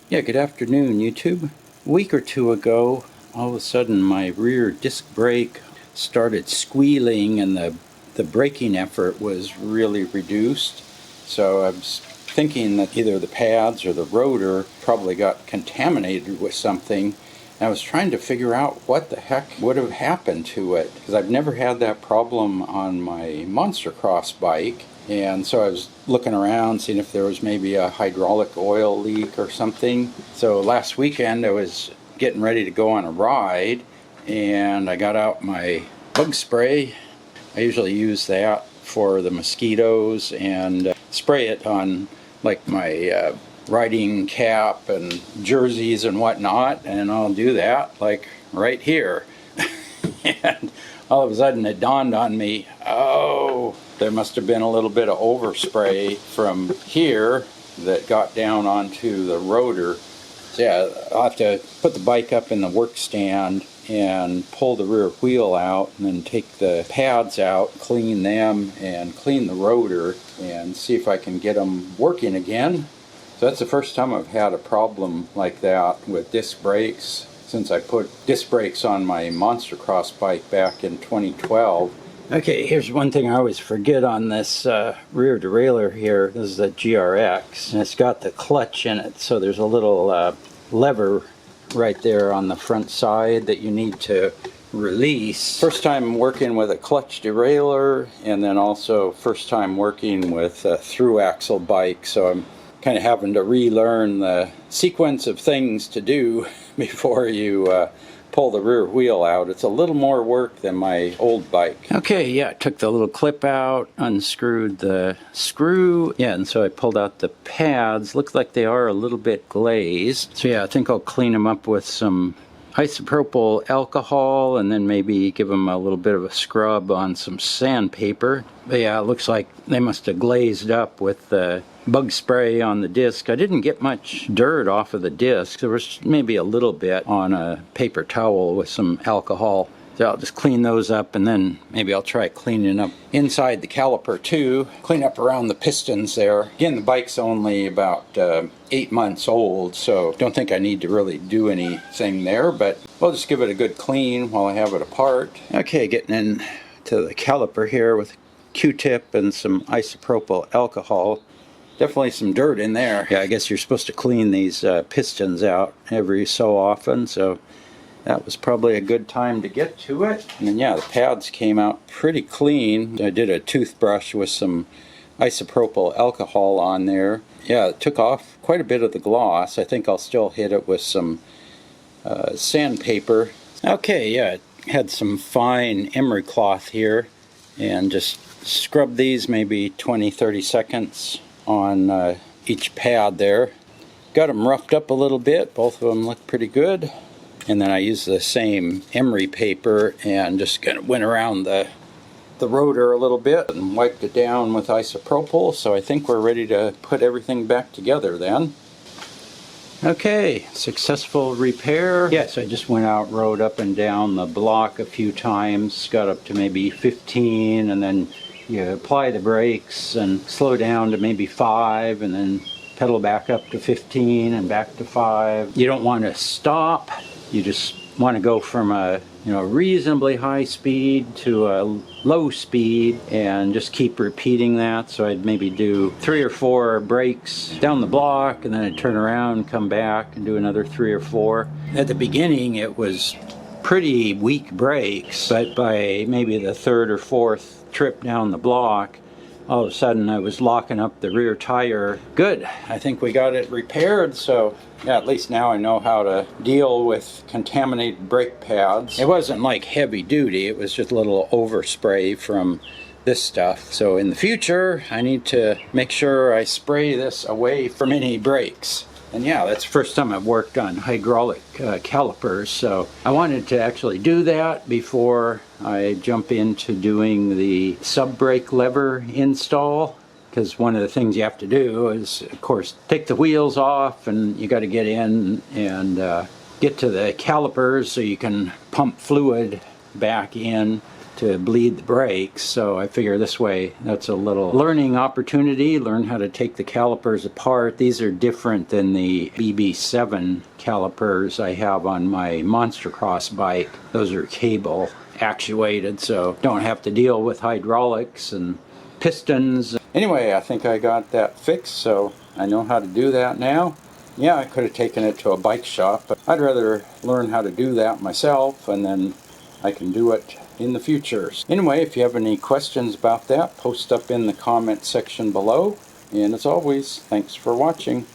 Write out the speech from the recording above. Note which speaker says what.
Speaker 1: Yeah, good afternoon, YouTube. A week or two ago, all of a sudden my rear disc brake started squealing and the braking effort was really reduced. So I was thinking that either the pads or the rotor probably got contaminated with something. And I was trying to figure out what the heck would have happened to it, because I've never had that problem on my Monster Cross bike. And so I was looking around, seeing if there was maybe a hydraulic oil leak or something. So last weekend I was getting ready to go on a ride, and I got out my bug spray. I usually use that for the mosquitoes and spray it on like my riding cap and jerseys and whatnot, and I'll do that like right here. And all of a sudden it dawned on me, oh, there must have been a little bit of overspray from here that got down onto the rotor. So yeah, I'll have to put the bike up in the work stand and pull the rear wheel out and then take the pads out, clean them, and clean the rotor and see if I can get them working again. So that's the first time I've had a problem like that with disc brakes since I put disc brakes on my Monster Cross bike back in 2012. Okay, here's one thing I always forget on this rear derailleur here. This is a GRX, and it's got the clutch in it, so there's a little lever right there on the front side that you need to release. First time working with a clutch derailleur, and then also first time working with a through axle bike, so I'm kind of having to relearn the sequence of things to do before you pull the rear wheel out. It's a little more work than my old bike. Okay, yeah, I took the little clip out, unscrewed the screw, yeah, and so I pulled out the pads. Looks like they are a little bit glazed. So yeah, I think I'll clean them up with some isopropyl alcohol and then maybe give them a little bit of a scrub on some sandpaper. But yeah, it looks like they must have glazed up with the bug spray on the disc. I didn't get much dirt off of the disc. There was maybe a little bit on a paper towel with some alcohol. So I'll just clean those up, and then maybe I'll try cleaning up inside the caliper too. Clean up around the pistons there. Again, the bike's only about 8 months old, so don't think I need to really do anything there, but I'll just give it a good clean while I have it apart. Okay, getting into the caliper here with a Q-tip and some isopropyl alcohol. Definitely some dirt in there. Yeah, I guess you're supposed to clean these pistons out every so often, so that was probably a good time to get to it. And then, yeah, the pads came out pretty clean. I did a toothbrush with some isopropyl alcohol on there. Yeah, it took off quite a bit of the gloss. I think I'll still hit it with some sandpaper. Okay, yeah, I had some fine emery cloth here and just scrub these maybe 20-30 seconds on each pad there. Got them roughed up a little bit. Both of them look pretty good. And then I used the same emery paper and just kind of went around the rotor a little bit and wiped it down with isopropyl. So I think we're ready to put everything back together then. Okay, successful repair. Yes, I just went out, rode up and down the block a few times, got up to maybe 15, and then you apply the brakes and slow down to maybe 5, and then pedal back up to 15 and back to 5. You don't want to stop. You just want to go from a reasonably high speed to a low speed and just keep repeating that. So I'd maybe do 3 or 4 brakes down the block, and then I'd turn around, come back, and do another 3 or 4. At the beginning it was pretty weak brakes, but by maybe the 3rd or 4th trip down the block, all of a sudden I was locking up the rear tire. Good, I think we got it repaired, so yeah, at least now I know how to deal with contaminated brake pads. It wasn't like heavy duty, it was just a little overspray from this stuff. So in the future, I need to make sure I spray this away from any brakes. And yeah, that's the first time I've worked on hydraulic calipers, so I wanted to actually do that before I jump into doing the sub-brake lever install, because one of the things you have to do is, of course, take the wheels off, and you got to get in and get to the calipers so you can pump fluid back in. to bleed the brakes, so I figure this way that's a little learning opportunity, learn how to take the calipers apart. These are different than the BB7 calipers I have on my Monster Cross bike. Those are cable actuated, so don't have to deal with hydraulics and pistons. Anyway, I think I got that fixed, so I know how to do that now. Yeah, I could have taken it to a bike shop, but I'd rather learn how to do that myself, and then I can do it in the future. Anyway, if you have any questions about that, post up in the comment section below. And as always, thanks for watching.